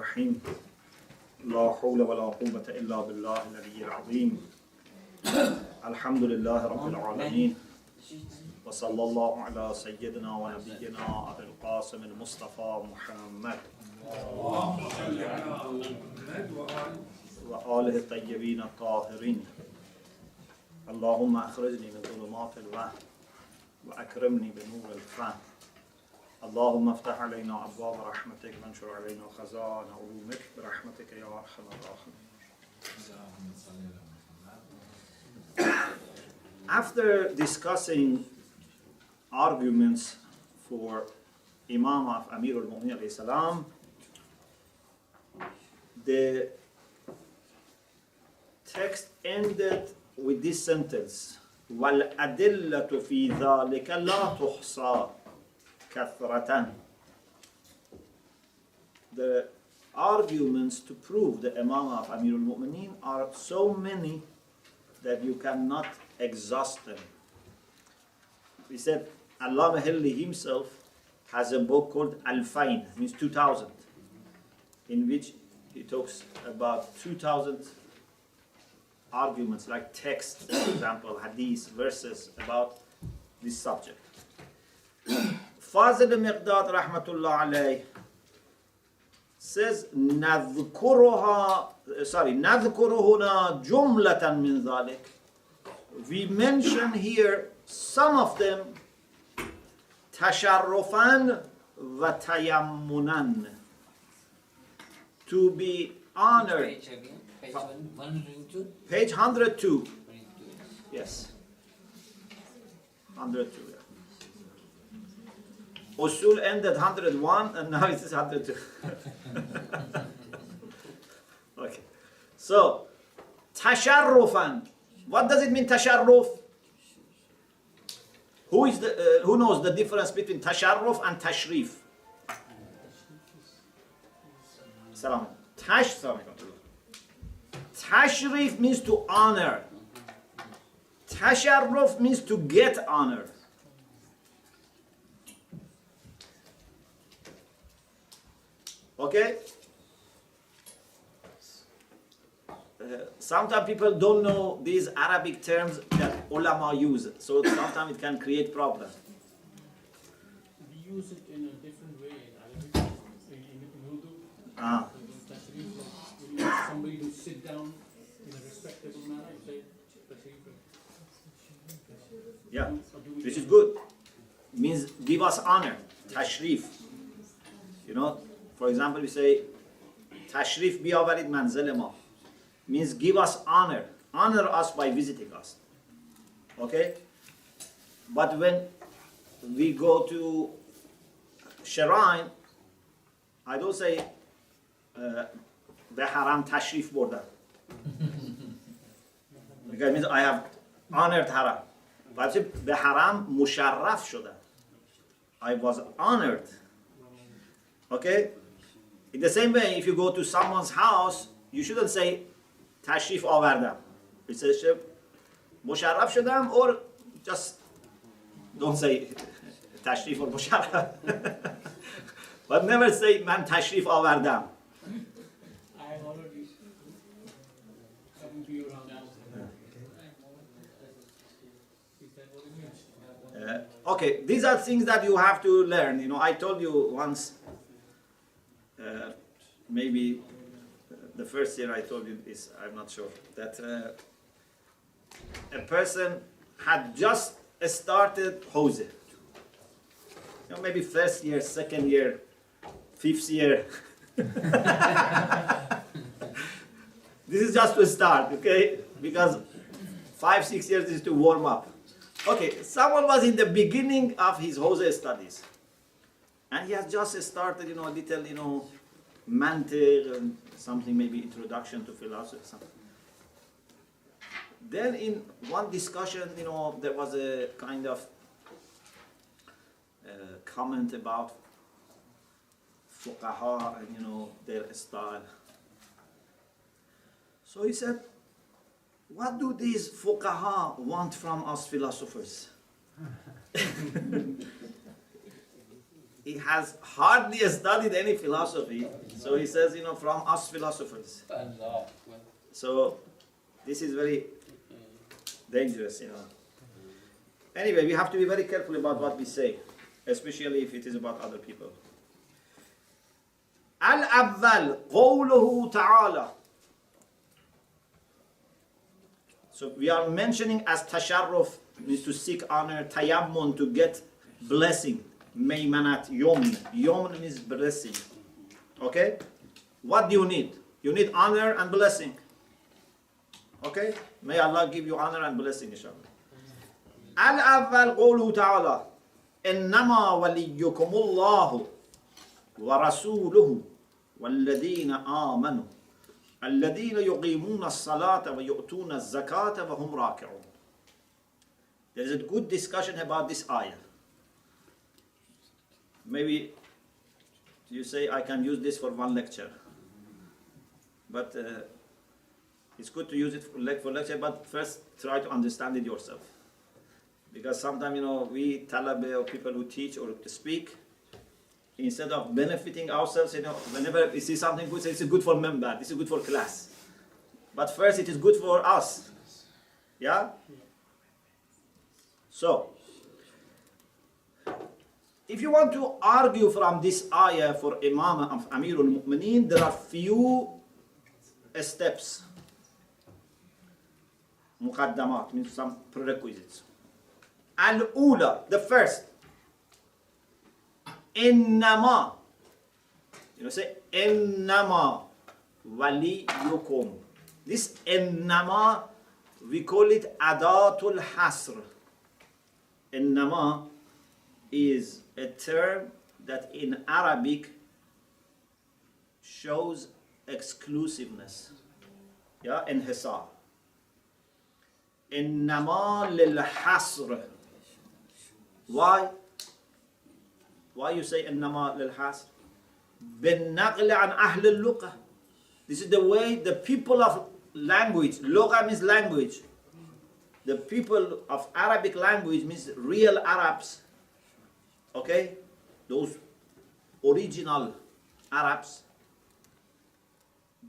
الرحيم لا حول ولا قوة إلا بالله العلي العظيم الحمد لله رب العالمين وصلى الله على سيدنا ونبينا أبي القاسم المصطفى محمد وآله الطيبين الطاهرين اللهم أخرجني من ظلمات الوهم وأكرمني بنور الفهم اللهم افتح علينا أبواب رحمتك وانشر علينا خزائن علومك برحمتك يا أرحم الراحمين. After discussing arguments for Imam of Amir al-Mu'minin alayhi salam, the text ended with this sentence: وَالْأَدِلَّةُ فِي ذَلِكَ لَا تُحْصَى كَثْرَةً. The arguments to prove the Imam of Amir al-Mu'minin are so many that you cannot exhaust them. We said Allama Hilli himself has a book called Al-Fain, means 2000, in which he talks about 2000 arguments, like texts, for example, hadith, verses about this subject. Fazil Miqdad rahmatullah alayh says نذكر هنا جملة من ذلك. We mention here some of them تشرفا وتيمنا, to be honored. Page 102. Yes. 102. Yeah. Usul ended 101 and now it is 102. Okay. So, tasharrufan. What does it mean, tasharruf? Who knows the difference between tasharruf and tashrif? Salam. Tashrif means to honor. Tasharruf means to get honor. Okay? Sometimes people don't know these Arabic terms that ulama use, so sometimes it can create problems. We use it in a different way in Arabic, in Urdu. Tashrif, when you ask somebody to sit down in a respectable manner, you say tashrif. Yeah, which is good. Means give us honor, tashrif. You know, for example, we say tashrif biyawarid manzil ma, means give us honor. Honor us by visiting us. Okay? But when we go to Shrine, I don't say be haram tashrif borda. Because it means I have honored haram. But I say be haram musharraf shoda. I was honored. Okay? In the same way, if you go to someone's house, you shouldn't say tashrif avardam. You say musharraf shudam, or just don't say tashrif or musharraf. But never say man tashrif avardam. I have already come to your house. Okay, these are things that you have to learn. You know, I told you once, maybe the first year I told you this, I'm not sure, that a person had just started hose. You know, maybe first year, second year, fifth year. This is just to start, okay? Because 5-6 years is to warm up. Okay, someone was in the beginning of his hose studies, and he has just started, you know, a little, mantiq and something, maybe introduction to philosophy, something. Then in one discussion, there was a kind of comment about fuqaha and, their style. So he said, what do these fuqaha want from us philosophers? he has hardly studied any philosophy. So he says, from us philosophers. So this is very dangerous, Anyway, we have to be very careful about what we say, especially if it is about other people. Al-awwal, qawluhu ta'ala. So we are mentioning as tasharruf, means to seek honor, tayammun, to get blessing. Maymanat, yomn. Yomn means blessing. Okay? What do you need? You need honor and blessing. Okay? May Allah give you honor and blessing, inshallah. Al-awwal qawluhu ta'ala. Innama waliyukumullahu wa rasuluhu walladina amanu. الذين يقيمون الصلاة ويؤتون الزكاة وهم راكعون. There is a good discussion about this ayah. Maybe you say I can use this for one lecture, but it's good to use it for lecture. But first, try to understand it yourself, because sometimes we talabe or people who teach or speak, instead of benefiting ourselves, whenever we see something good, say it's good for member, this is good for class. But first, it is good for us. Yeah? So, if you want to argue from this ayah for Imam of Amirul Mu'mineen, there are few steps. Muqaddamat means some prerequisites. Al-ula, the first. Innama. Say innama waliyukum. This innama, we call it adatul hasr. Innama is a term that in Arabic shows exclusiveness. Yeah, inhisar. Innama lil hasr. Why? Why you say innama lil hasr? Bin naqli an ahl al luqa. This is the way the people of language, luqa means language. The people of Arabic language means real Arabs. Okay? Those original Arabs.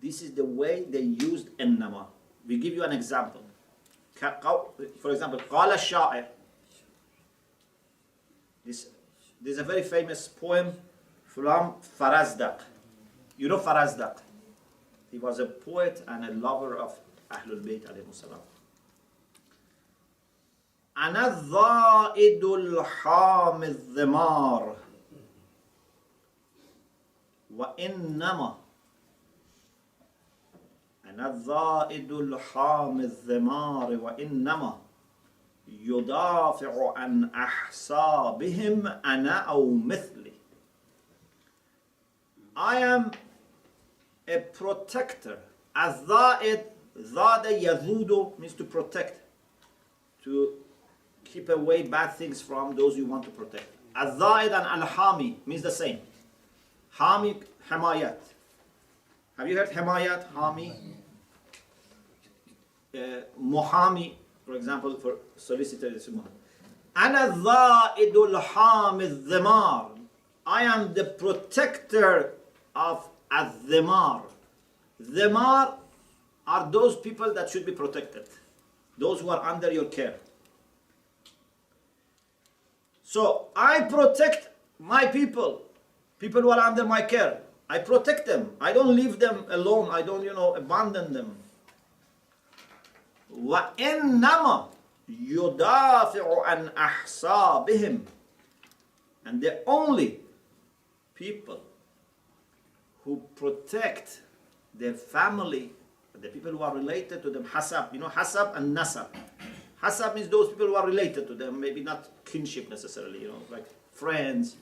This is the way they used innama. We give you an example. For example, قال الشاعر. This is a very famous poem from Farazdaq. You know Farazdaq? He was a poet and a lover of Ahlul Bayt alayhi salam. أنا الضائد الحام الذمار وإنما أنا الضائد الحام الذمار وإنما يدافع عن أحسابهم أنا أو مثلي. I am a protector. الضائد ضاد يذود means to protect, to keep away bad things from those you want to protect. Al-Zaid and Al-Hami means the same. Hami, Hamayat. Have you heard Hamayat, Hami? Muhami, for example, for solicitor. Ana Zaidul Hamid Dhimar. I am the protector of Al-Dhimar. Dhimar are those people that should be protected. Those who are under your care. So I protect my people who are under my care. I protect them. I don't leave them alone. I don't, abandon them. وَإِنَّمَا يُدَافِعُ عَنْ أَحْسَابِهِمْ. And the only people who protect their family, the people who are related to them, hasab, hasab and nasab. Hasab means those people who are related to them, maybe not kinship necessarily, like friends.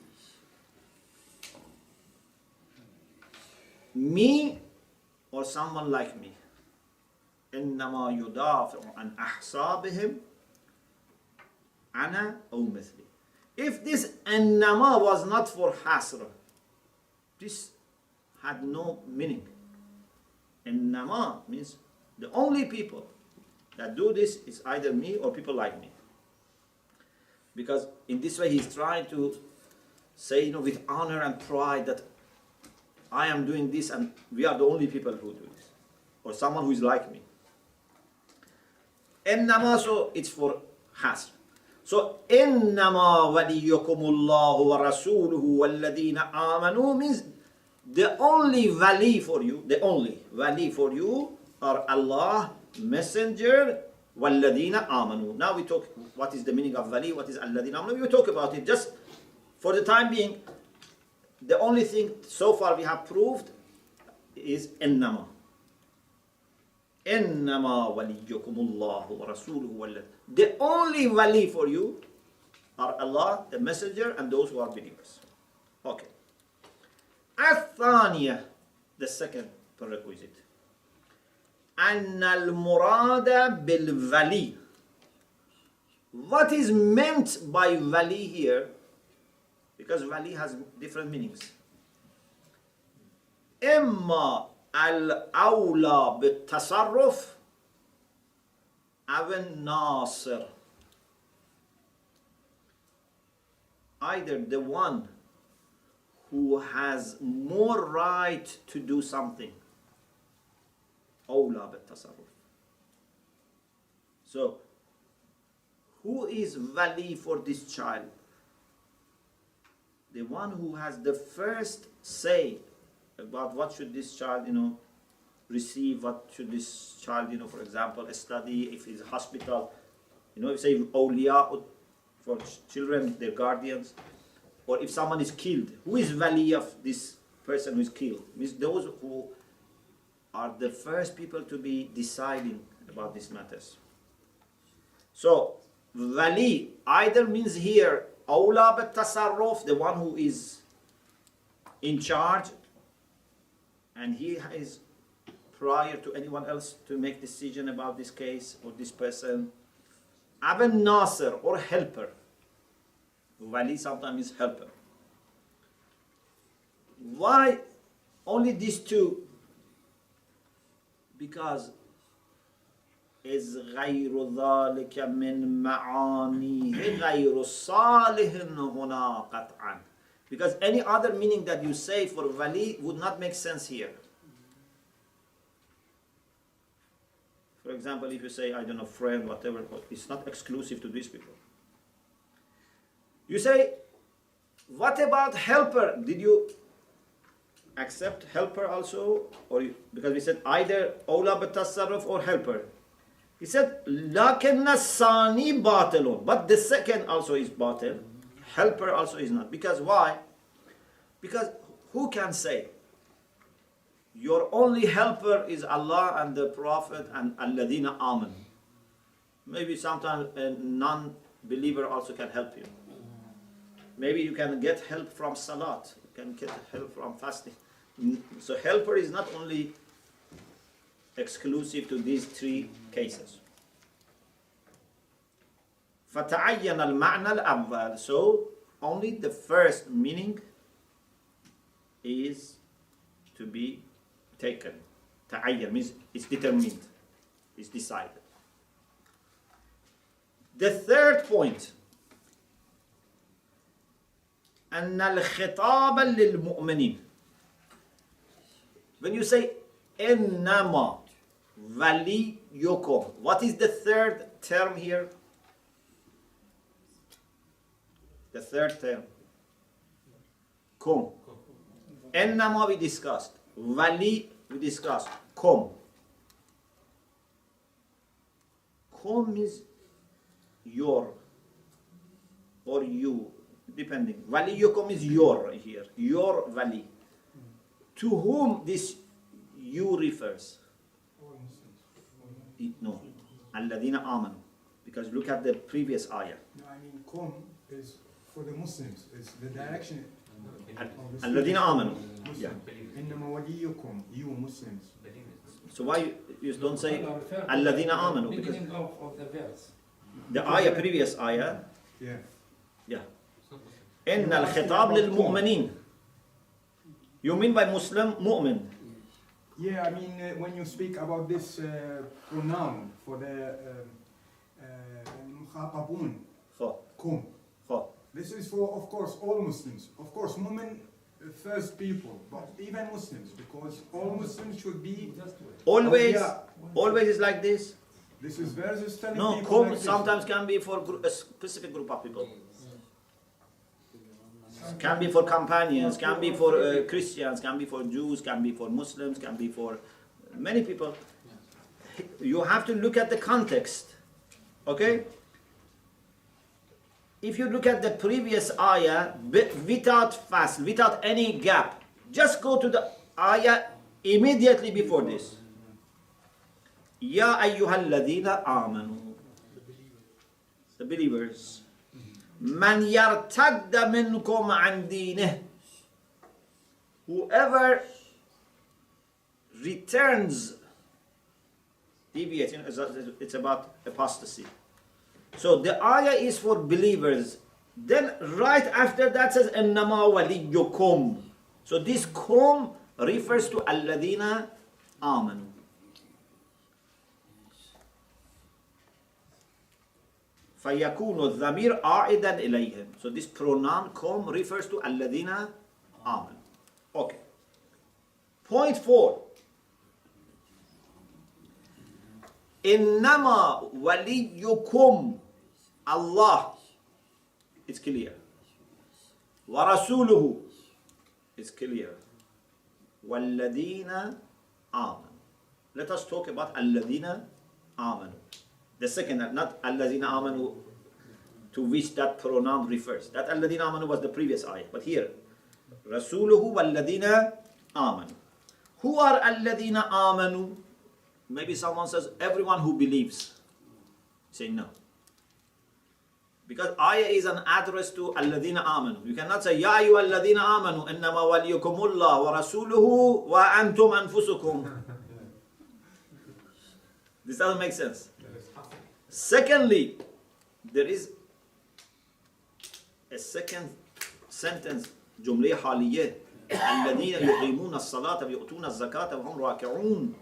Me or someone like me. إِنَّمَا يُدَافِعُ عَنْ أَحْسَابِهِمْ أَنَا أَوْ مِثْلِي. If this إِنَّمَا was not for hasra, this had no meaning. إِنَّمَا means the only people that do this is either me or people like me. Because in this way he's trying to say, with honor and pride that I am doing this and we are the only people who do this, or someone who is like me. إنما, so it's for hasr. So إنما وليكم الله ورسوله والذين آمنوا means the only wali for you are Allah, Messenger, والذين آمنوا. Now we talk what is the meaning of wali, what is الذين آمنوا. We will talk about it. Just for the time being, the only thing so far we have proved is إنما. إنما وليكم الله ورسوله والذين. The only wali for you are Allah, the Messenger, and those who are believers. Okay. الثانية, the second prerequisite. أن المراد بالولي. What is meant by wali here? Because wali has different meanings. إما الأولى بالتصرف أو الناصر. Either the one who has more right to do something. أولى بالتصرف. So, who is wali for this child? The one who has the first say about what should this child, receive, what should this child, for example, study, if it's a hospital, say awliya for children, their guardians, or if someone is killed, who is wali of this person who is killed? Means those who are the first people to be deciding about these matters. So, wali either means here, awla bit-tasarruf, the one who is in charge, and he is prior to anyone else to make decision about this case or this person. Aben Nasir, or helper. Wali sometimes is helper. Why only these two? Because is غير ذلك من معانيه غير صالح هنا قطعا. Because any other meaning that you say for wali would not make sense here. For example, if you say, I don't know, friend, whatever, it's not exclusive to these people. You say, what about helper? Did you accept helper also? Because we said either awla bit-tasarruf or helper. He said, لَكِنَّ الثَّانِي بَاطِلٌ. But the second also is batil. Helper also is not. Because why? Because who can say your only helper is Allah and the Prophet and alladina aman? Maybe sometimes a non-believer also can help you. Maybe you can get help from salat. You can get help from fasting. So helper is not only exclusive to these three cases. فَتَعَيَّنَ الْمَعْنَى الْأَوَّلِ. So only the first meaning is to be taken. تعَيَّن means it's determined, it's decided. The third point, أن الخطاب للمؤمنين. When you say إنما وليكم, what is the third term here? The third term. Kum. إنما we discussed. Wali we discussed. Kum. Kum is your or you, depending. Waliyukum is your here. Your wali. To whom this you refers? No. Alladina amanu. Because look at the previous ayah. No, I mean, kum is for the Muslims. It's the direction. Alladina amanu. Yeah. Innama waliyukum, you Muslims. So why you don't say Alladina amanu? Because Beginning of the verse. the ayah, previous ayah, Yeah. yeah. إن الخطاب للمؤمنين. You mean by Muslim, mu'min? Yeah, I mean, when you speak about this pronoun for the mukhatabun, For, kum. for. This is for, of course, all Muslims. Of course, mu'min first people, but even Muslims, because all Muslims should be. Always, Yeah. always is like this. This is versus telling No, people kum like this. sometimes can be for a specific group of people. Can be for companions, can be for Christians, can be for Jews, can be for Muslims, can be for many people. You have to look at the context. Okay? If you look at the previous ayah, without fast, without any gap, just go to the ayah immediately before this. Ya ayyuhalladhina amanu. The believers. Man yartadda minkum an dineh. Whoever returns, deviates, it's about apostasy. So the ayah is for believers. Then right after that says innama waliyukum. So this kum refers to alladhina amanu. فَيَكُونُ الضَّمِيرُ عَائِدًا إِلَيْهِمْ. So this pronoun kum refers to الَّذِينَ آمَنُوا. Okay. Point 4. إِنَّمَا وَلِيُّكُمْ Allah. It's clear. وَرَسُولُهُ. It's clear. وَالَّذِينَ آمَنُوا. Let us talk about الَّذِينَ آمَنُوا. The second, not الَّذِينَ آمَنُوا, to which that pronoun refers. That الَّذِينَ آمَنُوا was the previous ayah. But here, رَسُولُهُ وَالَّذِينَ آمَنُوا. Who are الَّذِينَ آمَنُوا? Maybe someone says, everyone who believes. Say no. Because ayah is an address to الَّذِينَ آمَنُوا. You cannot say, يَا أَيُّهَا الَّذِينَ آمَنُوا إِنَّمَا وَلِيُّكُمُ اللَّهُ وَرَسُولُهُ وَأَنْتُمْ أَنفُسُكُمْ. This doesn't make sense. Secondly, there is a second sentence, جملة حالية. الذين يقيمون الصلاة ويؤتون الزكاة وهم راكعون.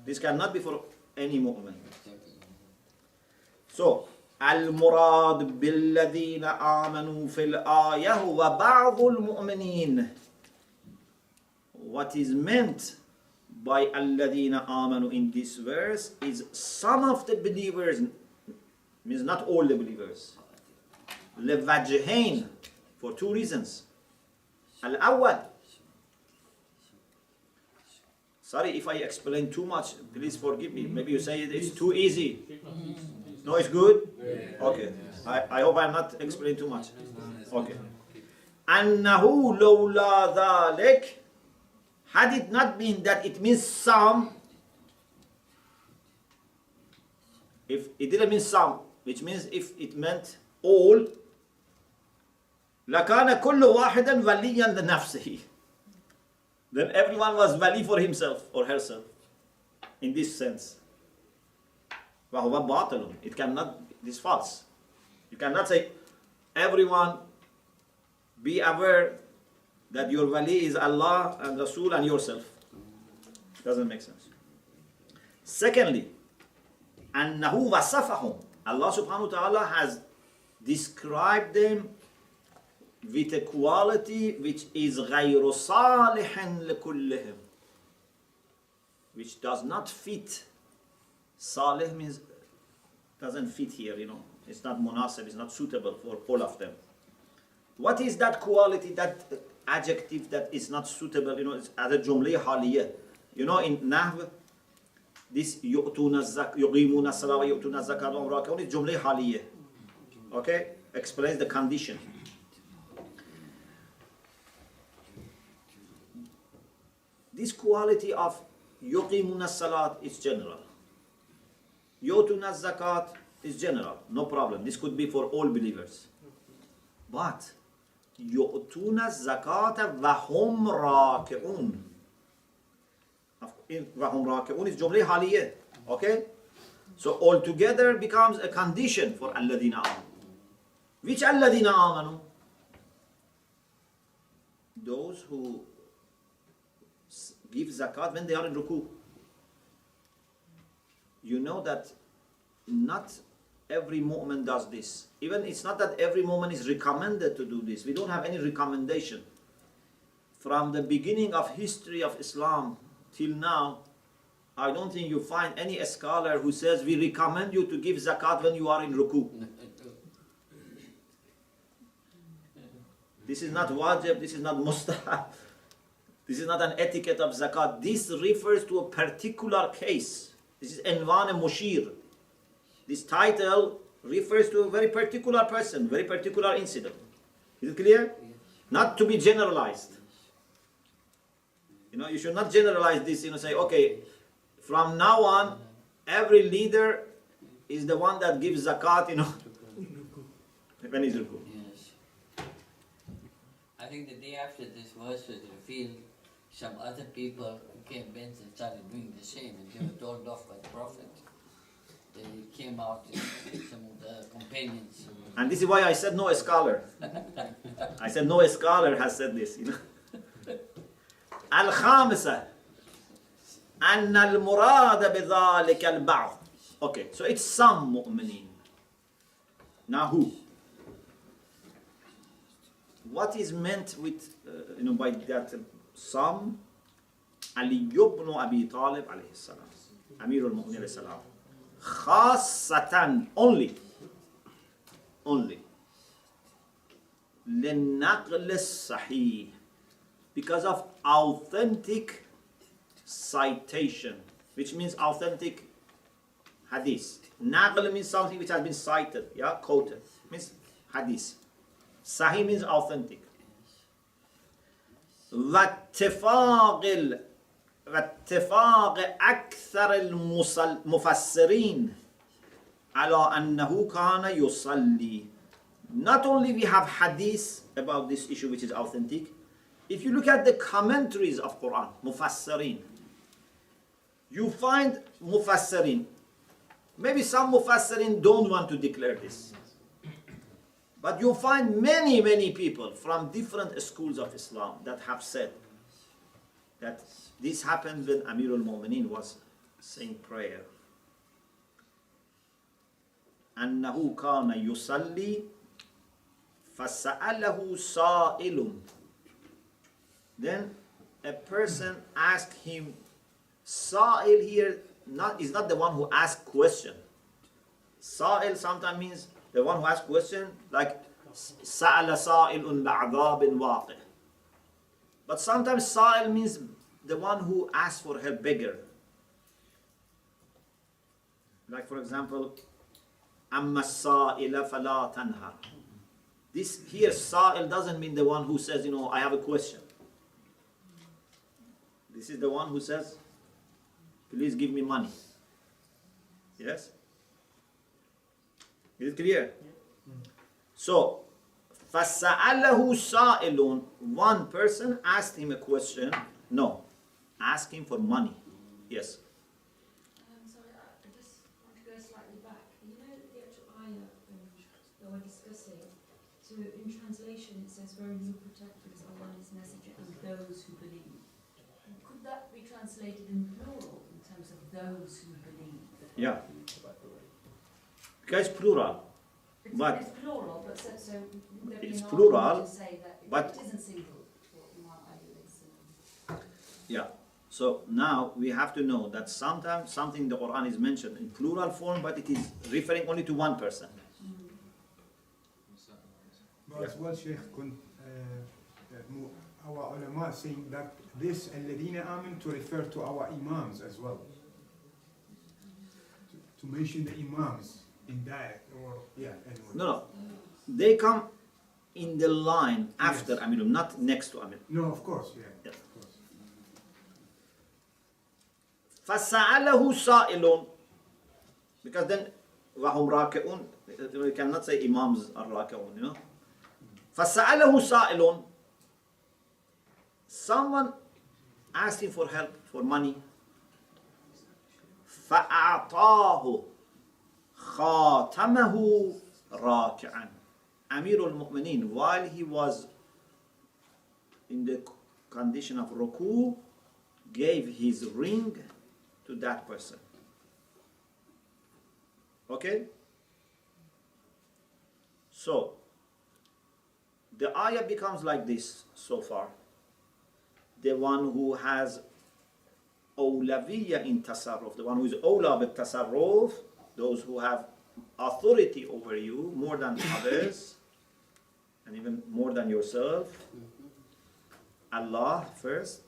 This cannot be for any mu'min. So, المراد بالذين آمنوا في الآية وبعض المؤمنين. What is meant by الذين آمنوا in this verse is some of the believers, means not all the believers. لوجهين, for two reasons. الأول, sorry if I explain too much, please forgive me. Maybe you say it's too easy. No, it's good? Okay. I hope I'm not explaining too much. Okay. أنه لولا ذلك, had it not been that it means some, if it didn't mean some, which means if it meant all, لَكَانَ كُلُّ وَاحِدًا وَلِيًّا لِنَفْسِهِ. Then everyone was wali for himself or herself, in this sense. وَهُوَ بَاطِلٌ. It cannot, this is false. You cannot say, everyone be aware that your wali is Allah and Rasul and yourself. Doesn't make sense. Secondly, أَنَّهُ وَصَفَهُمْ. Allah subhanahu wa ta'ala has described them with a quality which is غَيْرُ صَالِحٍ لِكُلِّهِمْ, which does not fit. Salih means doesn't fit here, It's not munasib, it's not suitable for all of them. What is that quality, that adjective that is not suitable? It's as a jumla haliyah. In Nahv, this yu'tuna yuqimuna as-salah wa yu'tuna az-zakata wa hum raki'un is jumla haliyah. Okay? Explains the condition. This quality of yuqimuna as-salat is general. Yu'tuna az-zakat is general. No problem. This could be for all believers. But يؤتون الزكاة وهم راكعون. وهم راكعون is جملة حالية. Okay? So altogether becomes a condition for الذين آمنوا. Which الذين آمنوا? Those who give zakat when they are in ruku. You know that not every mu'min does this. Even it's not that every mu'min is recommended to do this. We don't have any recommendation. From the beginning of history of Islam till now, I don't think you find any scholar who says we recommend you to give zakat when you are in ruku. This is not wajib, this is not mustahab. This is not an etiquette of zakat. This refers to a particular case. This is Envan Mushir. This title refers to a very particular person, very particular incident. Is it clear? Not to be generalized. You should not generalize this, say, okay, from now on, every leader is the one that gives zakat, when he's ruku. Yes. I think the day after this verse was revealed, some other people came bent and started doing the same, and they were told off by the Prophet. They came out, some of the companions. And this is why I said no scholar. I said no scholar has said this. Al-Khamisa أن المراد بذلك البعض. Okay, so it's some mu'mineen. Now who? What is meant with, by that some? Ali ibn Abi Talib alayhi salam, Amir al-Mu'minin alayhi salam. Khasatan, only. للنقل الصحيح, because of authentic citation, which means authentic hadith. Naql means something which has been cited, quoted, means hadith. Sahih means authentic. واتفاق أكثر المفسرين على أنه كان يصلي. Not only we have hadith about this issue which is authentic, if you look at the commentaries of Quran, mufassirin, you find mufassirin. Maybe some mufassirin don't want to declare this. But you find many people from different schools of Islam that have said that this happened when Amir al-Mu'minin was saying prayer. أنه كان يصلي فسأله سائل. Then a person asked him. Sa'il here is not the one who asks question. Sa'il sometimes means the one who asks question, like سأل سائل بعذاب واقع. But sometimes Sa'il means the one who asks for help, beggar. Like for example, أما السائل فلا تنهر. This here, Sa'il doesn't mean the one who says, I have a question. This is the one who says, please give me money. Yes? Is it clear? So, فَسَأَلَهُ سَائِلٌ. One person asked him a question. No. Ask him for money. Yes. Sorry, I just want to go slightly back. You know the actual ayah that we're discussing? So in translation it says, "Verily you protect us, Allah and His Messenger, and those who believe." Could that be translated in plural in terms of those who believe? Yeah. Because plural. But it's plural, but so would there be it's an plural, argument to say that but- it isn't single? What Imam Ali is saying. yeah. So now we have to know that sometimes something in the Quran is mentioned in plural form, but it is referring only to one person. But as well, Sheikh, our ulama saying that this الذين آمنوا to refer to our imams as well. To mention the imams in that, or anyway. No. They come in the line after Yes. Amirul, not next to Amir. No, of course, Yeah. of course. فَسَأَلَهُ سَائِلٌ. Because then, وَهُمْ رَاكِعُونَ. We cannot say imams are raki'un, فَسَأَلَهُ سَائِلٌ. Someone asked him for help, for money. فَأَعْطَاهُ خَاتَمَهُ رَاكِعًا. Amir al-Mu'minin, while he was in the condition of ruku, gave his ring to that person. Okay? So, the ayah becomes like this so far. The one who has awlawiyya in tasarruf, the one who is awla bit tasarruf, those who have authority over you more than others, and even more than yourself. Allah first,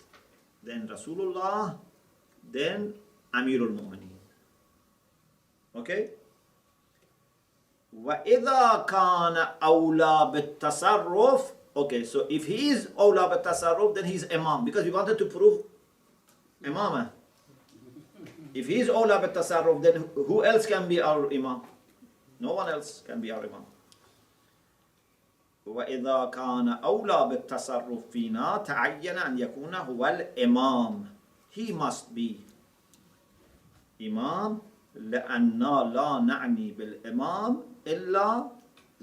then Rasulullah, then Amirul Mu'mineen. Okay? وَإِذَا كَانَ أَوْلَى بِالتَّصَرُّفِ. Okay, so if he is أَوْلَى بِالتَّصَرُّف, then he is Imam, because we wanted to prove Imamah. If he is أَوْلَى بِالتَّصَرُّف, then who else can be our Imam? No one else can be our Imam. وَإِذَا كَانَ أَوْلَى بِالتَّصَرُّفِ فِينَا تَعَيَّنَ أَنْ يَكُونَ هُوَ الْإِمَامِ. He must be Imam. لأننا لا نعني بالإمام إلا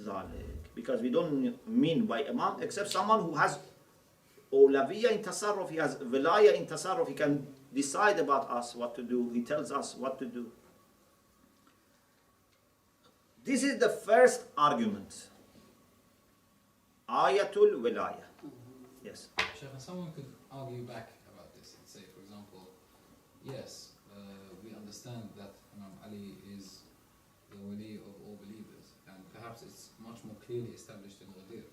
ذلك. Because we don't mean by Imam except someone who has أولوية in tasarruf, he has wilayah in tasarruf, he can decide about us what to do, he tells us what to do. This is the first argument. Ayatul wilayah. Yes. Sheikh, someone could argue back about this and say, for example, yes, we understand that Imam Ali is the wali of all believers, and perhaps it's much more clearly established in Ghadir,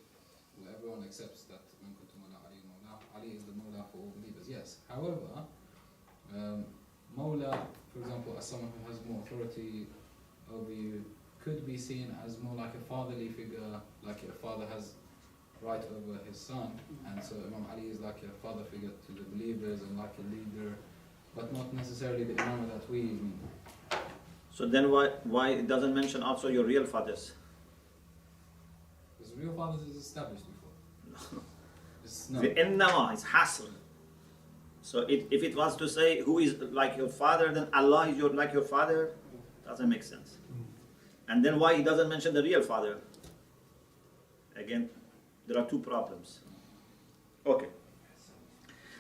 where everyone accepts that Man kuntu Mawla Ali Mawla, Ali is the Mawla for all believers. Yes. However, Mawla, for example, as someone who has more authority over you, could be seen as more like a fatherly figure, like a father has right over his son, and so Imam Ali is like a father figure to the believers and like a leader, but not necessarily the Imam that we mean. So then why it doesn't mention also your real fathers? Because real fathers is established before. It's no. The innama is hasr. So if it was to say who is like your father, then Allah is like your father, doesn't make sense. And then why he doesn't mention the real father? Again, there are two problems. Okay.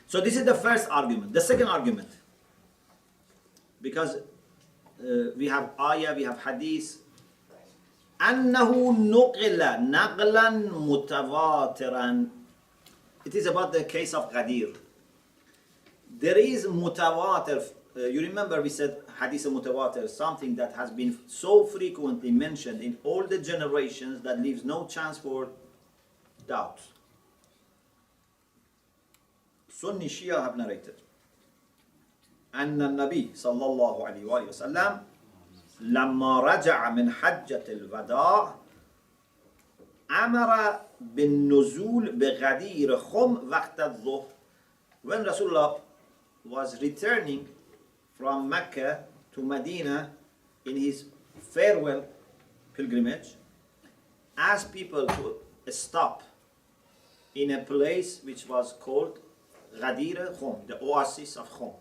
So this is the first argument. The second argument, because we have ayah, we have hadith. أنه نقل نقلا متواترا. It is about the case of Ghadir. There is mutawatir. You remember we said hadith mutawatir, something that has been so frequently mentioned in all the generations that leaves no chance for doubt. Sunni Shia have narrated أن النبي صلى الله عليه وآله وسلم لما رجع من حجة الوداع أمر بالنزول بغدير خم وقت الظهر. When Rasulullah was returning from Mecca to Medina in his farewell pilgrimage, asked people to stop in a place which was called Ghadir Khum, the oasis of Khum.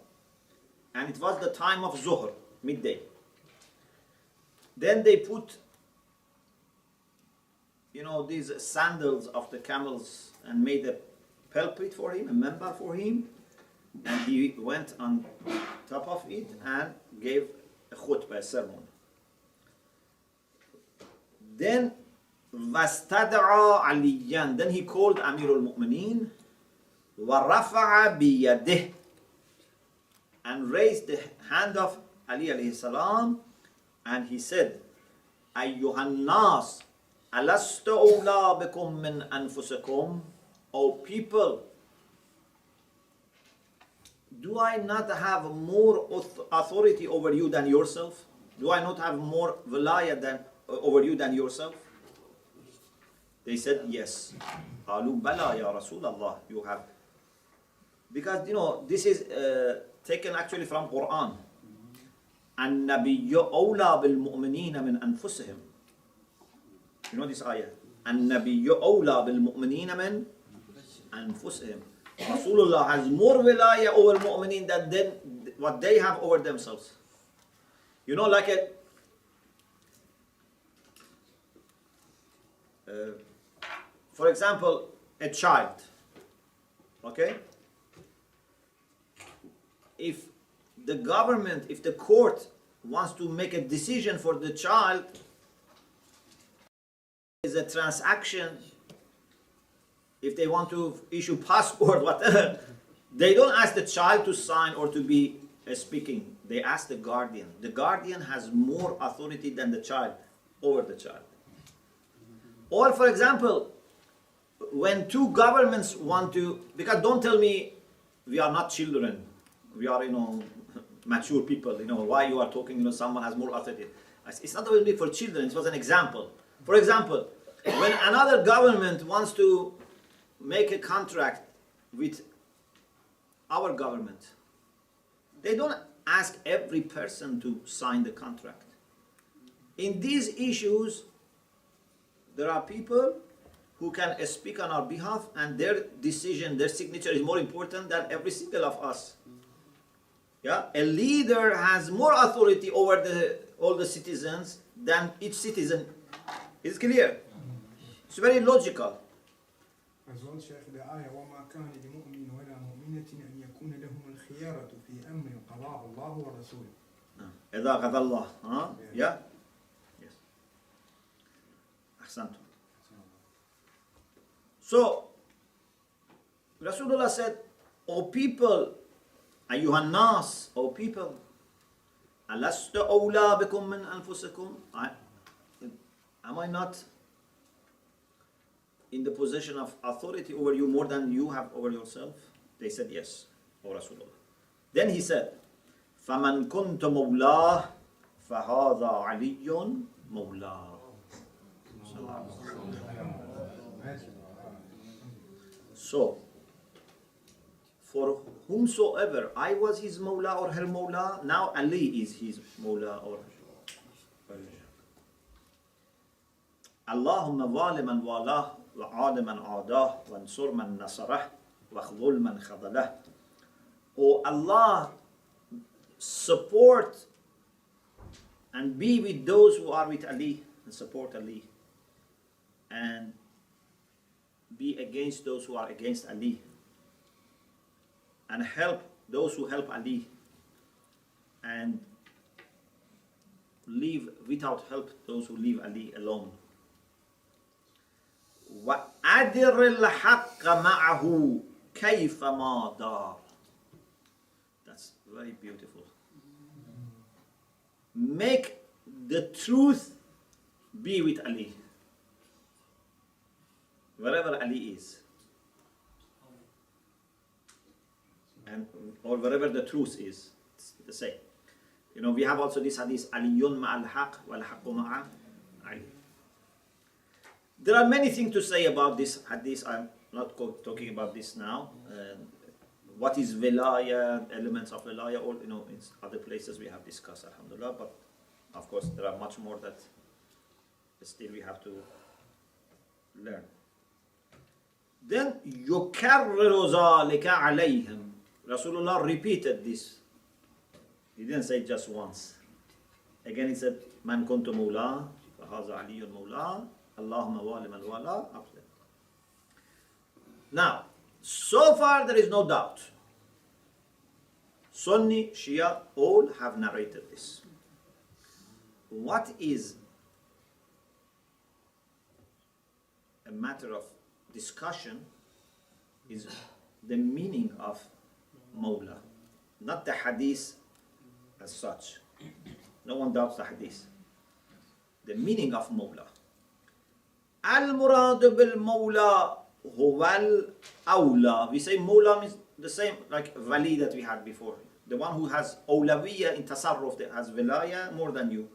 And it was the time of Zuhr, midday. Then they put, these sandals of the camels and made a pulpit for him, a member for him. And he went on top of it and gave a khutbah, a sermon. Then وَاسْتَدْعَى عَلِيًّا. Then he called Amirul Mu'mineen وَرَفَعَ بِيَدِهِ, and raised the hand of Ali alayhi salam, and he said, أَيُّهَا النَّاسِ أَلَسْتَ أَوْلَى بِكُم مِّنْ أَنفُسِكُمْ. O people, do I not have more authority over you than yourself? Do I not have more wilayah over you than yourself? They said, yes. قَالُوا بَلَى يَا رَسُولَ اللَّهِ. You have. Because, this is taken actually from Quran. النَّبِيُّ أَوْلَى بِالْمُؤْمِنِينَ مِنْ أَنفُسِهِمْ. You know this ayah? النَّبِيُّ أَوْلَى بِالْمُؤْمِنِينَ مِنْ أَنفُسِهِمْ. Rasulullah has more wilayah over mu'mineen than what they have over themselves. Like for example, a child. Okay? If the government, if the court wants to make a decision for the child, is a transaction, if they want to issue passport, whatever, they don't ask the child to sign or to be speaking. They ask the guardian. The guardian has more authority than the child over the child. Or, for example, when two governments want to, because don't tell me we are not children, we are, mature people, why you are talking, someone has more authority. It's not only for children, it was an example. For example, when another government wants to make a contract with our government, they don't ask every person to sign the contract. In these issues, there are people who can speak on our behalf, and their decision, their signature is more important than every single of us. Yeah? A leader has more authority over all the citizens than each citizen. It's clear. It's very logical. As well, Sheikh, the ayah, وَمَا كَانَ لِمُؤْمِنٍ وَلَا مُؤْمِنَةٍ أَنْ يَكُونَ لَهُمُ الْخِيَارَةُ فِي أَمْرٍ قَضَاهُ اللَّهُ وَرَسُولُهُ. إِذَا قَضَى اللَّهُ. Yeah? Yes. أحسنتم. So, Rasulullah said, O people, أيها الناس, O people, ألست أولى بكم من أنفسكم? Am I not in the position of authority over you more than you have over yourself? They said yes, O Rasulullah. Then he said, فَمَنْ كُنْتَ مَوْلَاهُ فَهَذَا عَلِيٌّ مَوْلَاهُ. So, for whomsoever I was his Mawla or her Mawla, now Ali is his Mawla or her. Allahumma waliman walah wa adiman adah wa ansur man nasarah wa khzul man khadalah. O Allah, support and be with those who are with Ali and support Ali, and be against those who are against Ali, and help those who help Ali, and leave without help those who leave Ali alone. وَأَدِرِ الْحَقَّ مَعَهُ كَيْفَ مَا دَارَ. That's very beautiful. Make the truth be with Ali, wherever Ali is, and or wherever the truth is. It's the same. We have also this hadith, Aliyun ma'al haq wal haqqu ma'a Ali. There are many things to say about this hadith. I'm not talking about this now. What is wilaya, elements of wilaya, or in other places we have discussed, alhamdulillah. But of course, there are much more that still we have to learn. Then يُكَرِّرُ ذَلِكَ عَلَيْهِمْ. Rasulullah repeated this. He didn't say it just once. Again he said, مَنْ كُنْتُ مَوْلَى فَهَذَا عَلِيٌّ مَوْلَى اللَّهُمَّ وَالِمَنْ وَالَى. Now, so far there is no doubt. Sunni, Shia, all have narrated this. What is a matter of discussion is the meaning of Mawla, not the hadith as such. No one doubts the hadith. The meaning of Mawla. Al-Murad bil-Mawla huwa al-awla. We say Mawla means the same like Wali that we had before. The one who has awlawiyya in tasarruf, that has wilaya more than you.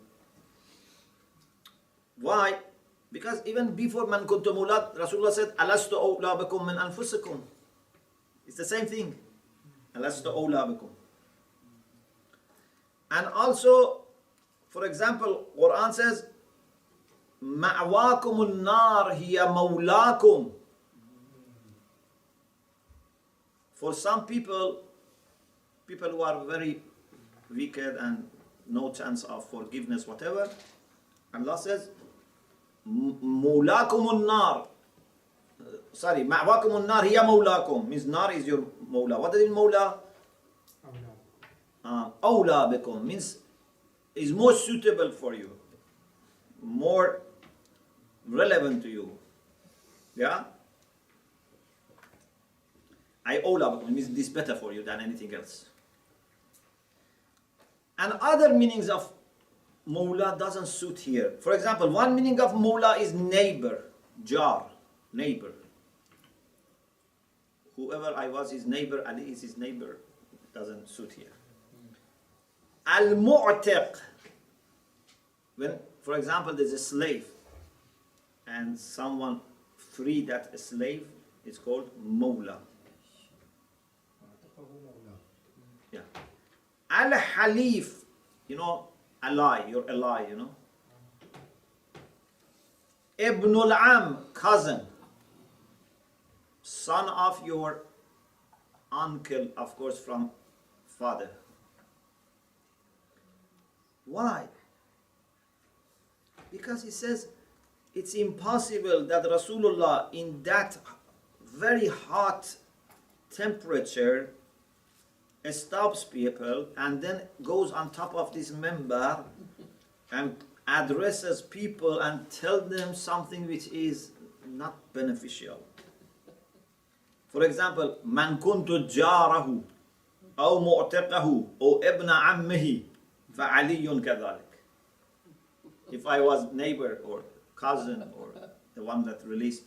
Why? Because even before Man Kuntu Mawla, Rasulullah said, Alastu awla bikum min anfusikum. It's the same thing. Alastu awla bikum. And also, for example, Quran says, Ma'wakumun nar hiya mawlakum. For some people who are very wicked and no chance of forgiveness, whatever, Allah says, Mawlakumun nar. Sorry, Ma'wakumun nar hiya mawlakum. Means nar is your mawla. What does it mean, mawla? Awla bikum. Means is more suitable for you. More relevant to you. Yeah? I awla bikum means this better for you than anything else. And other meanings of mawla doesn't suit here. For example, one meaning of mawla is neighbor, jar, neighbor. Whoever I was his neighbor, Ali is his neighbor. Doesn't suit here. Al-mu'tiq. When, for example, there's a slave and someone freed that slave, it's called mawla. Yeah. Al-halif, you know, ally, your ally, you know. Ibn al-am, cousin, son of your uncle, of course, from father. Why? Because he says it's impossible that Rasulullah in that very hot temperature stops people and then goes on top of this member and addresses people and tell them something which is not beneficial. For example, man kuntu jarahu أو معتقه أو ابن عمه فعلي كذلك. If I was neighbor or cousin or the one that released.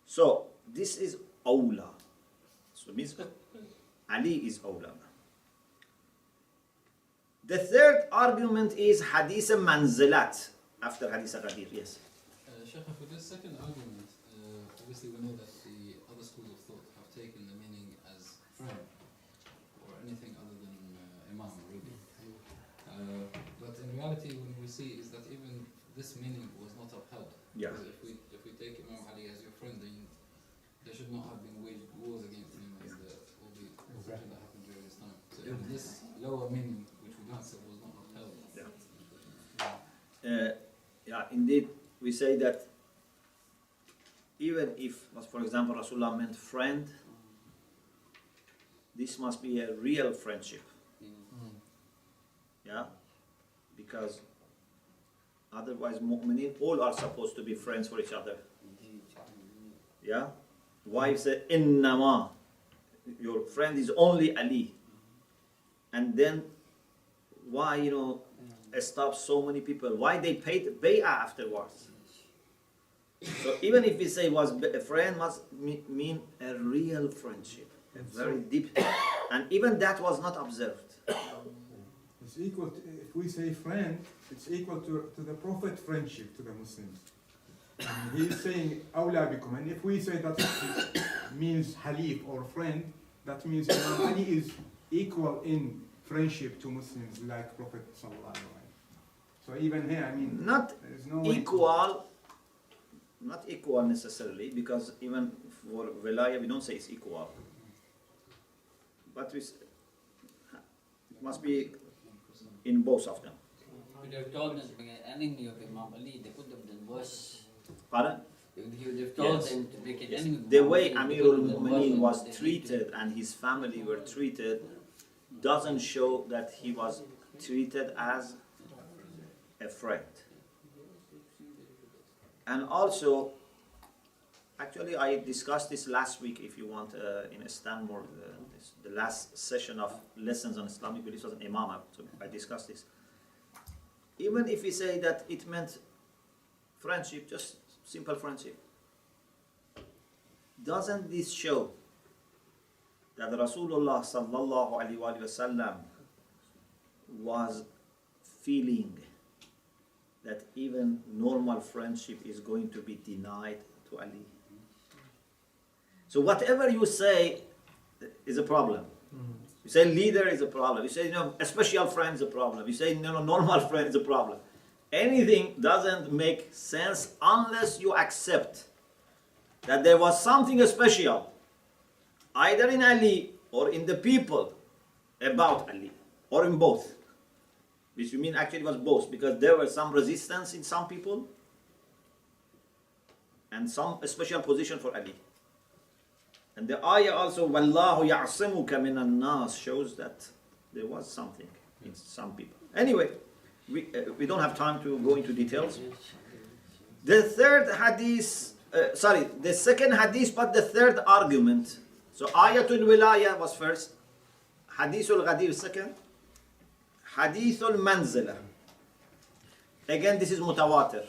So this is awla. So means Ali is awla. The third argument is hadith manzilat after hadith Ghadir. Yes. Sheikh, for this second argument, obviously we know that the other schools of thought have taken the meaning as friend or anything other than imam, really. But in reality, what we see is that even this meaning was not upheld. Yeah. Because if we take Imam Ali as your friend, then there should not have been waged wars against him as all the that happened during his time. So even this lower meaning, which we don't say was not upheld. Yeah, indeed, we say that even if, for example, Rasulullah meant friend, this must be a real friendship. Yeah, because otherwise, mu'minin all are supposed to be friends for each other. Yeah, why say innama? Your friend is only Ali, and then why stop so many people? Why they paid bay'ah afterwards? So even if we say was a friend, must mean a real friendship, a very deep, and even that was not observed. It's equal to, if we say friend, it's equal to the Prophet friendship to the Muslims. And he's saying awla bikum, and if we say that means halif or friend, that means Imam Ali is equal in friendship to Muslims like Prophet sallallahu alaihi wasallam. So even here, I mean, Not there is no equal, not equal necessarily, because even for Velaya we don't say it's equal. But it must be in both of them. Would have told them to be an enemy of Imam Ali, they could have done worse. Pardon? He would have told Yes. them to be an Yes. enemy of The Imam way Ali, they Amirul could have done worse Mu'mineen than was what they did. treated and his family were treated doesn't show that he was treated as a friend. And also, actually I discussed this last week, if you want, in Istanbul, the last session of lessons on Islamic beliefs was an imam, so I discussed this. Even if we say that it meant friendship, just simple friendship, doesn't this show that Rasulullah sallallahu alaihi wasallam was feeling that even normal friendship is going to be denied to Ali? So whatever you say is a problem. You say leader is a problem. You say a special friend is a problem. You say normal friend is a problem. Anything doesn't make sense unless you accept that there was something special, either in Ali or in the people about Ali, or in both. Which you mean actually was both, because there was some resistance in some people and some special position for Ali. And the ayah also, وَاللَّهُ يَعْصِمُكَ مِنَ النَّاسِ, shows that there was something in some people. Anyway, we don't have time to go into details. The third hadith, the second hadith, but the third argument. So Ayatul Wilaya was first, Hadithul Ghadir second, Hadithul Manzila. Again, this is mutawatir.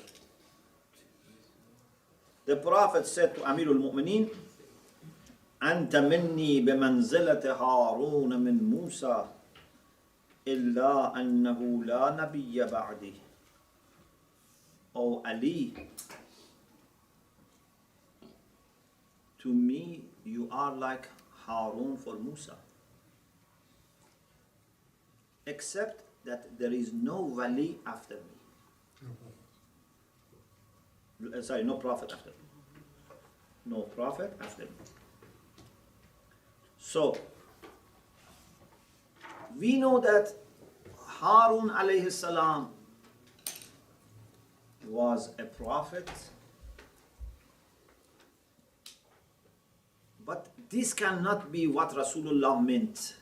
The Prophet said to Amirul Mu'mineen, أنت مني بمنزلة هارون من موسى إلا أنه لا نبي بعدي. O Ali, to me you are like Harun for Musa, except that there is no wali after me. No prophet after me. No prophet after me. So, we know that Harun alayhi salam was a prophet, but this cannot be what Rasulullah meant,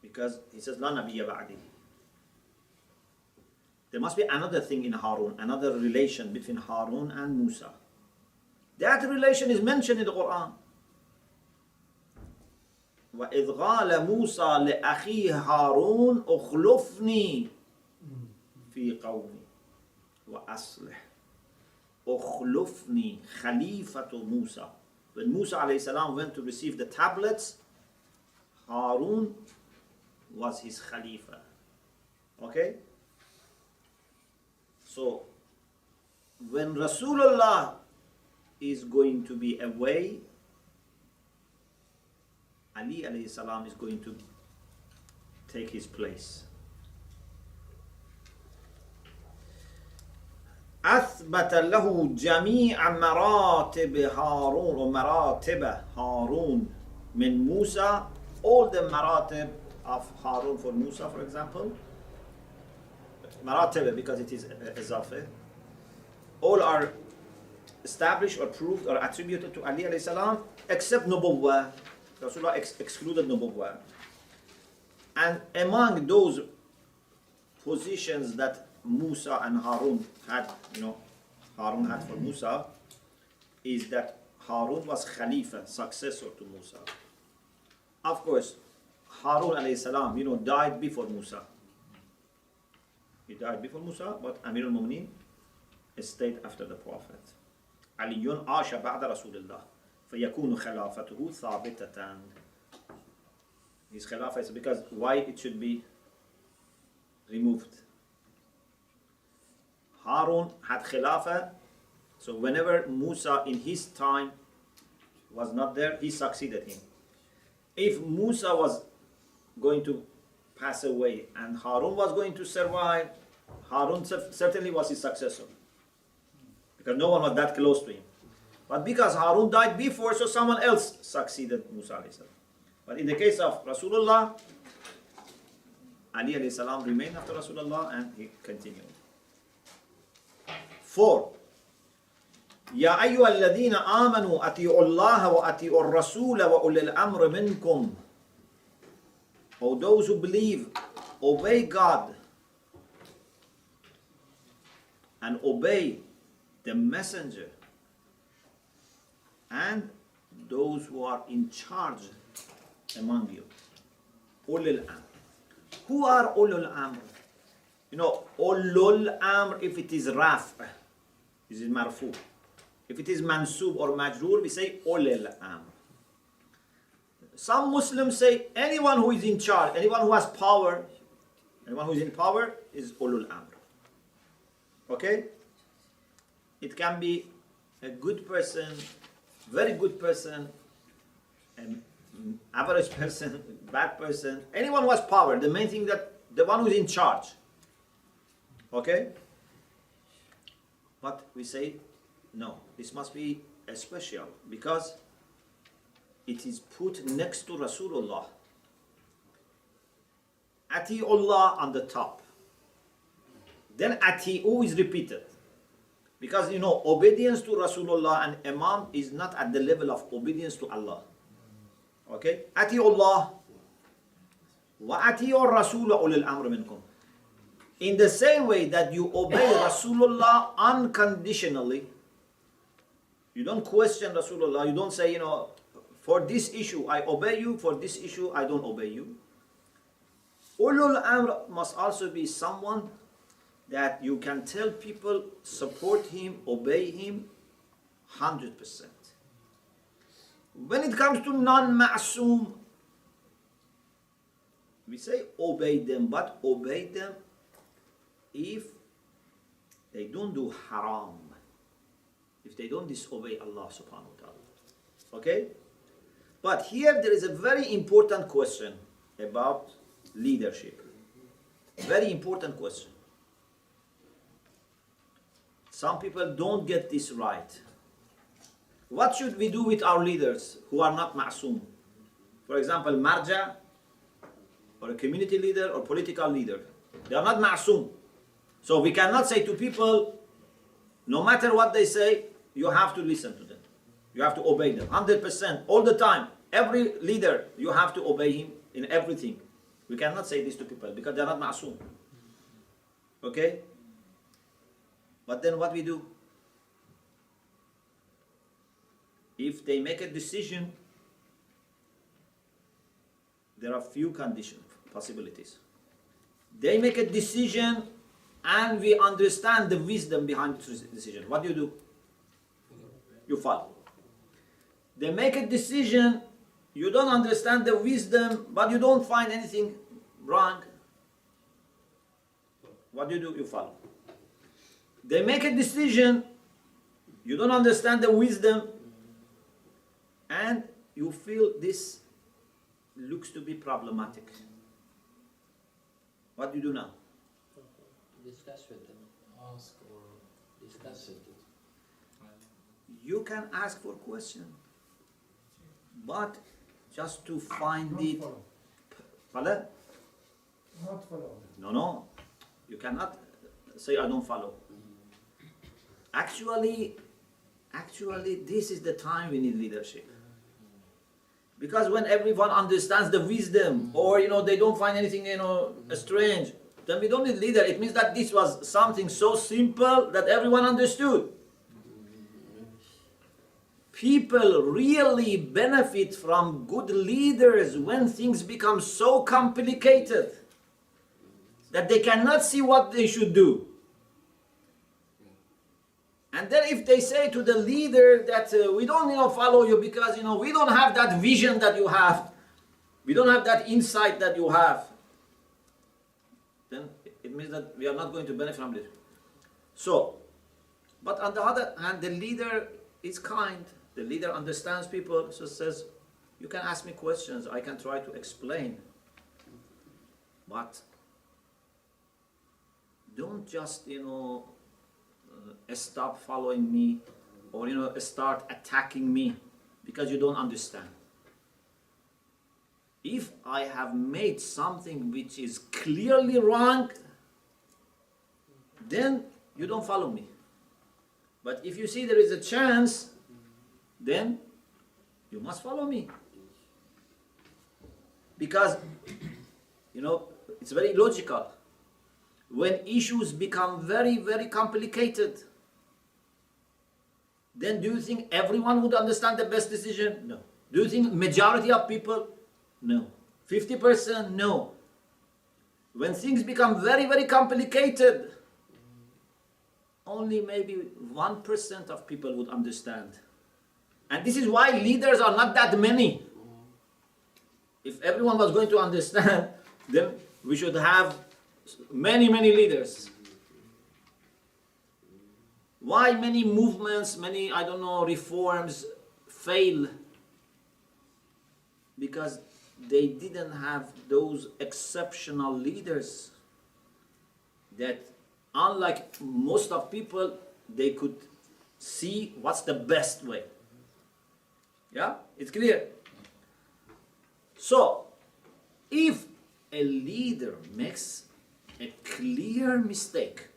because he says La Nabiyya Ba'di. There must be another thing in Harun, another relation between Harun and Musa. That relation is mentioned in the Quran. وَإِذْ قَالَ مُوسَى لِأَخِيهِ هَارُونَ أُخْلُفْنِي فِي قَوْمِي وَأَصْلِحْ أُخْلُفْنِي خَلِيفَةُ مُوسَى. When Musa alayhi salam went to receive the tablets, Harun was his khalifa. Okay? So, when Rasulullah is going to be away, Ali alayhi salam is going to take his place. أثبت له جميع مراتب هارون ومراتب هارون من موسى. All the maratib of Harun for Musa, for example, maratib because it is izafi, all are established or proved or attributed to Ali alayhi salam, except nubuwwah. Rasulullah excluded nubuwwah. And among those positions that Musa and Harun had, Harun had for Musa, is that Harun was Khalifa, successor to Musa. Of course, Harun alayhi salam, died before Musa. He died before Musa, but Amir al-Mu'mineen stayed after the Prophet. Aliyun asha ba'da Rasulullah. فَيَكُونُ خِلَافَتُهُ ثَابِتَةً. His khilafah is because why it should be removed. Harun had khilafah, so whenever Musa in his time was not there, he succeeded him. If Musa was going to pass away and Harun was going to survive, Harun certainly was his successor, because no one was that close to him. But because Harun died before, so someone else succeeded Musa alayhi salam. But in the case of Rasulullah, Ali alayhi salam remained after Rasulullah and he continued. 4. يا أيها الذين آمنوا أطيعوا الله وأطيعوا الرسول وأولي الأمر منكم. O those who believe, obey God and obey the messenger and those who are in charge among you. Ulul Amr. Who are Ulul Amr? Ulul Amr, if it is Raf, this is Marfu. If it is Mansub or Majrur, we say Ulul Amr. Some Muslims say anyone who is in charge, anyone who has power, anyone who is in power is Ulul Amr. Okay? It can be a good person, very good person, an average person, bad person, anyone who has power. The main thing that the one who is in charge. Okay? But we say, no, this must be a special, because it is put next to Rasulullah. Ati'ullah on the top. Then Ati'u is repeated. Because obedience to Rasulullah and Imam is not at the level of obedience to Allah. Okay? Ati'ullah wa ati'ur Rasul ulil amr minkum. In the same way that you obey Rasulullah unconditionally, you don't question Rasulullah, you don't say, you know, for this issue I obey you, for this issue I don't obey you. Ulul Amr must also be someone that you can tell people, support him, obey him 100%. When it comes to non-ma'soom, we say obey them, but obey them if they don't do haram, if they don't disobey Allah subhanahu wa ta'ala. Okay? But here there is a very important question about leadership. Very important question. Some people don't get this right. What should we do with our leaders who are not ma'soom? For example, marja, or a community leader or political leader. They are not ma'soom. So we cannot say to people, no matter what they say, you have to listen to them. You have to obey them 100%, all the time. Every leader, you have to obey him in everything. We cannot say this to people because they are not ma'soom. Okay? But then what we do? If they make a decision, there are few conditions, possibilities. They make a decision and we understand the wisdom behind the decision. What do? You follow. They make a decision, you don't understand the wisdom, but you don't find anything wrong. What do? You follow. They make a decision, you don't understand the wisdom, and you feel this looks to be problematic. What do you do now? Discuss with them. Ask or Discuss with them. You can ask for question, but just to find Not it. follow. Pardon? Not follow. No. You cannot say I don't follow. Actually, this is the time we need leadership. Because when everyone understands the wisdom, or they don't find anything strange, then we don't need leader. It means that this was something so simple that everyone understood. People really benefit from good leaders when things become so complicated that they cannot see what they should do. And then if they say to the leader that we don't follow you because we don't have that vision that you have, we don't have that insight that you have, then it means that we are not going to benefit from it. So, but on the other hand, the leader is kind. The leader understands people, so says, you can ask me questions, I can try to explain. But don't just, stop following me or, start attacking me because you don't understand. If I have made something which is clearly wrong, then you don't follow me. But if you see there is a chance, then you must follow me. Because, it's very logical. When issues become very, very complicated, then do you think everyone would understand the best decision? No. Do you think majority of people? No. 50%? No. When things become very, very complicated, only maybe 1% of people would understand. And this is why leaders are not that many. If everyone was going to understand, then we should have many, many leaders. Why many movements, many, reforms fail? Because they didn't have those exceptional leaders that, unlike most of people, they could see what's the best way. Yeah? It's clear. So, if a leader makes a clear mistake,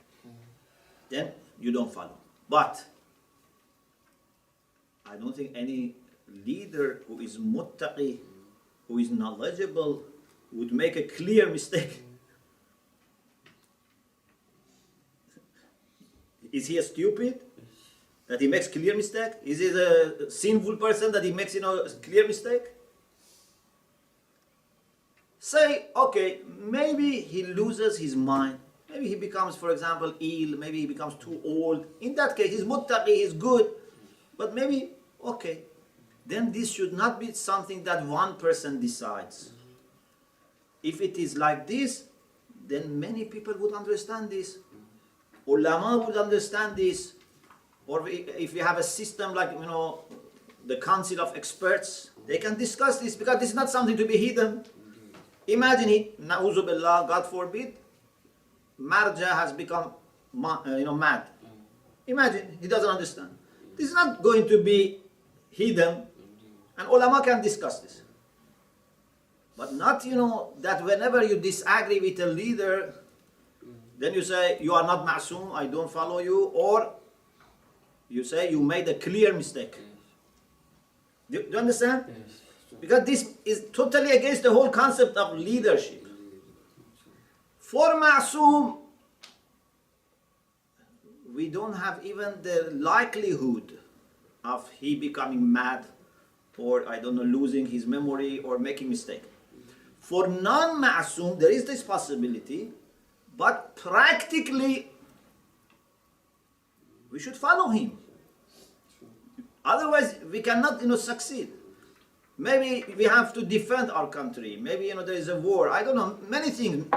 then you don't follow. But I don't think any leader who is muttaqi, who is knowledgeable, would make a clear mistake. Is he a stupid that he makes clear mistake? Is he a sinful person that he makes a clear mistake? Say, okay, maybe he loses his mind. Maybe he becomes, for example, ill. Maybe he becomes too old. In that case, he's muttaqi, he's good. But maybe, okay, then this should not be something that one person decides. If it is like this, then many people would understand this. Ulama would understand this. Or if we have a system like, the council of experts, they can discuss this because this is not something to be hidden. Imagine it, na'uzu billah, God forbid, marja has become mad. Imagine, he doesn't understand. This is not going to be hidden, and ulama can discuss this. But not, that whenever you disagree with a leader, then you say, you are not ma'soom, I don't follow you, or you say you made a clear mistake. Do you understand? Yes. Because this is totally against the whole concept of leadership. For ma'soom, we don't have even the likelihood of he becoming mad or, losing his memory or making mistake. For non-ma'soom, there is this possibility, but practically, we should follow him. Otherwise, we cannot, succeed. Maybe we have to defend our country. Maybe, there is a war. I don't know, many things.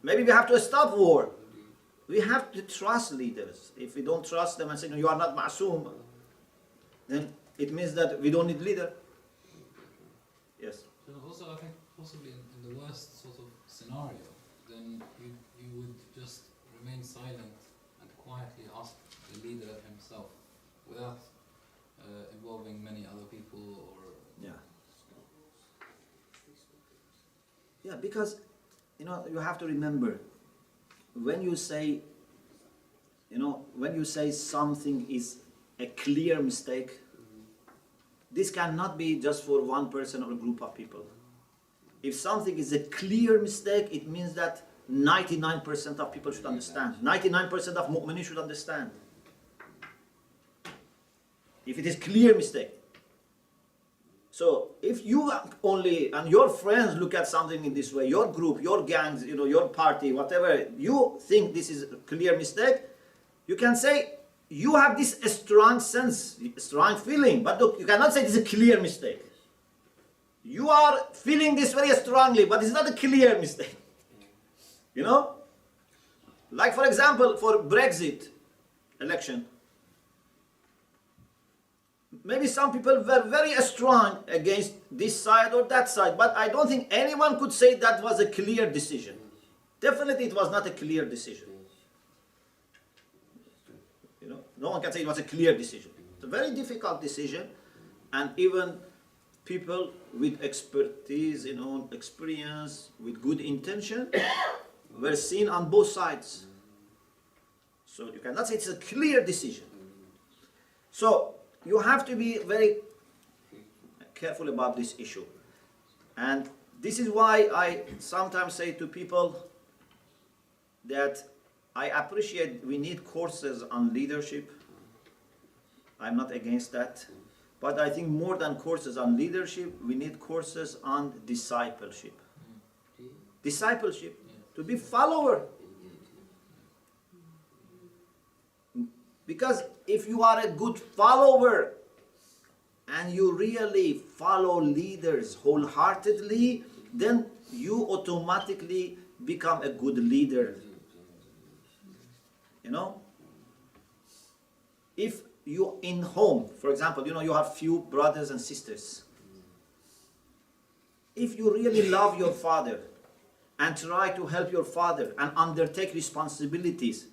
Maybe we have to stop war. We have to trust leaders. If we don't trust them and say, no, you are not ma'soom, then it means that we don't need leader. Yes. So also, I think possibly in the worst sort of scenario, then you would just remain silent and quietly ask the leader himself without involving many other people or... Yeah. Yeah, because, you have to remember, when you say something is a clear mistake, this cannot be just for one person or a group of people. If something is a clear mistake, it means that 99% of people should understand. 99% of mu'minin should understand. If it is clear mistake. So if you only, and your friends look at something in this way, your group, your gangs, your party, whatever, you think this is a clear mistake, you can say, you have this strong sense, strong feeling, but look, you cannot say this is a clear mistake. You are feeling this very strongly, but it's not a clear mistake. Like for example, for Brexit election, maybe some people were very strong against this side or that side, but I don't think anyone could say that was a clear decision. Definitely it was not a clear decision. No one can say it was a clear decision. It's a very difficult decision, and even people with expertise, experience, with good intention, were seen on both sides. So you cannot say it's a clear decision. So you have to be very careful about this issue. And this is why I sometimes say to people that I appreciate we need courses on leadership. I'm not against that. But I think more than courses on leadership, we need courses on discipleship. Discipleship, to be follower. Because if you are a good follower and you really follow leaders wholeheartedly, then you automatically become a good leader. If you in home, for example, you have few brothers and sisters. If you really love your father and try to help your father and undertake responsibilities,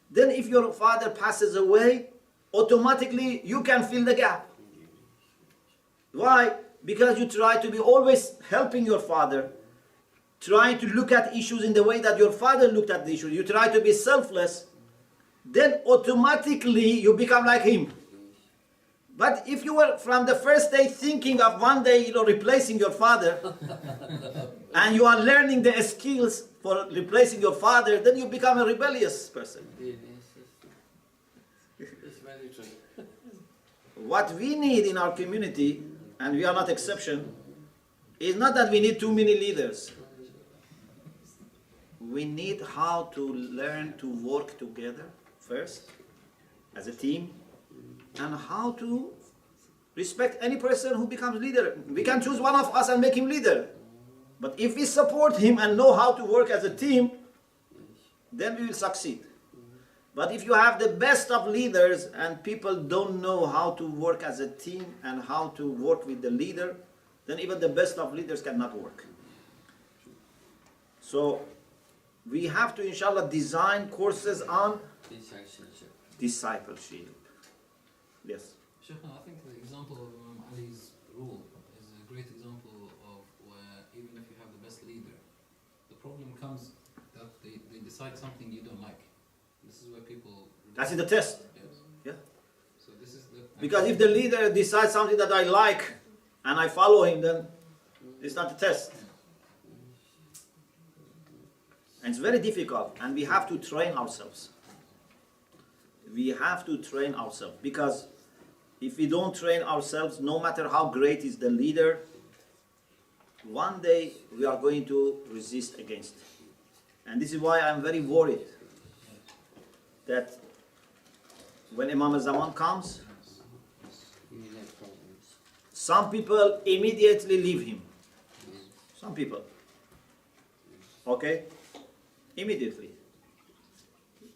then if your father passes away, automatically you can fill the gap. Why? Because you try to be always helping your father, trying to look at issues in the way that your father looked at the issue. You try to be selfless, then automatically you become like him. But if you were from the first day thinking of one day, replacing your father, and you are learning the skills for replacing your father, then you become a rebellious person. what we need in our community, and we are not exception, is not that we need too many leaders. We need how to learn to work together first, as a team, and how to respect any person who becomes leader. We can choose one of us and make him leader. But if we support him and know how to work as a team, then we will succeed. But if you have the best of leaders and people don't know how to work as a team and how to work with the leader, then even the best of leaders cannot work. So we have to, inshallah, design courses on discipleship. Yes. Sheikh, I think the example of Ali's rule is a great example of where even if you have the best leader, the problem comes that they decide something you don't like. This is where people... That's in the test. Yes. Yeah. So this is the... Because if the leader decides something that I like and I follow him, then it's not a test. And it's very difficult, and we have to train ourselves. We have to train ourselves, because if we don't train ourselves, no matter how great is the leader, one day we are going to resist against it. And this is why I'm very worried that when Imam al-Zaman comes, some people immediately leave him. Some people. Okay? Immediately.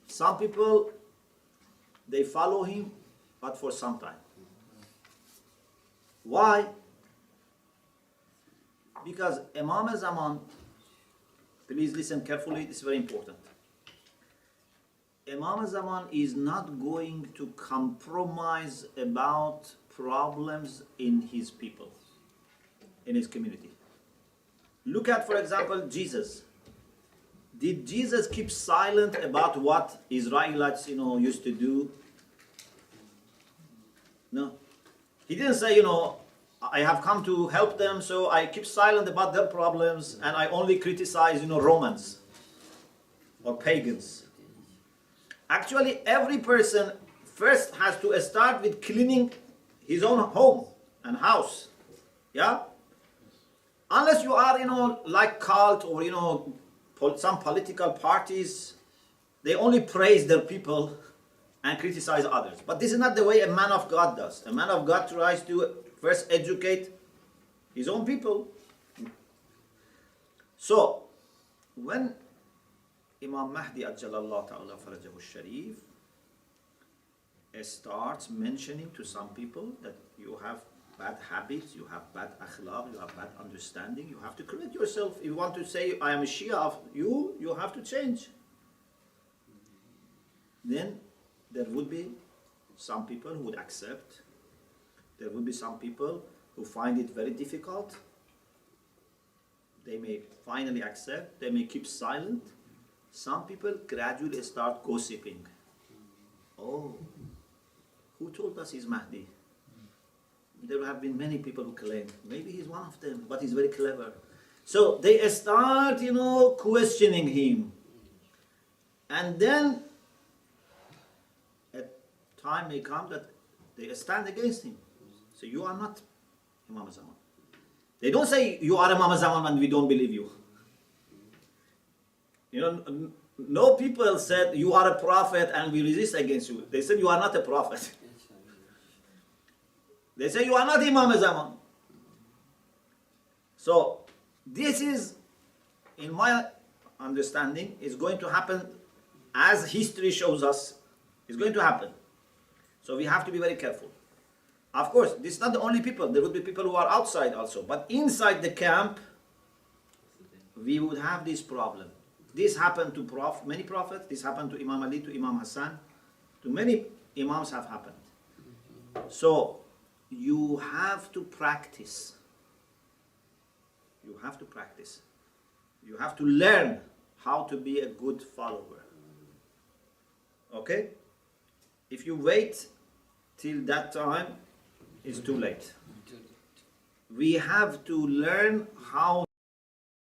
Some people, they follow him, but for some time. Why? Because Imam al-Zaman, please listen carefully, this is very important. Imam al-Zaman is not going to compromise about problems in his people, in his community. Look at, for example, Jesus. Did Jesus keep silent about what Israelites, used to do? No. He didn't say, I have come to help them, so I keep silent about their problems and I only criticize, Romans or pagans. Actually, every person first has to start with cleaning his own home and house. Yeah? Unless you are, like cult or, some political parties, they only praise their people and criticize others. But this is not the way a man of God does. A man of God tries to first educate his own people. So, when Imam Mahdi Ajjalallahu Ta'ala Farajahu Sharif starts mentioning to some people that you have bad habits, you have bad akhlaq, you have bad understanding, you have to correct yourself. If you want to say, I am a Shia of you, you have to change. Then there would be some people who would accept. There would be some people who find it very difficult. They may finally accept, they may keep silent. Some people gradually start gossiping. Oh, who told us he's Mahdi? There have been many people who claim, maybe he's one of them, but he's very clever. So they start, questioning him. And then a time may come that they stand against him. So you are not Imam Zaman. They don't say you are Imam Zaman and we don't believe you. No people said you are a prophet and we resist against you. They said you are not a prophet. They say you are not Imam Zaman. So this is, in my understanding, is going to happen as history shows us. It's going to happen. So we have to be very careful. Of course, this is not the only people. There would be people who are outside also. But inside the camp, we would have this problem. This happened to many prophets. This happened to Imam Ali, to Imam Hassan. To many Imams have happened. So you have to practice. You have to practice. You have to learn how to be a good follower. Okay? If you wait till that time, it's too late. We have to learn how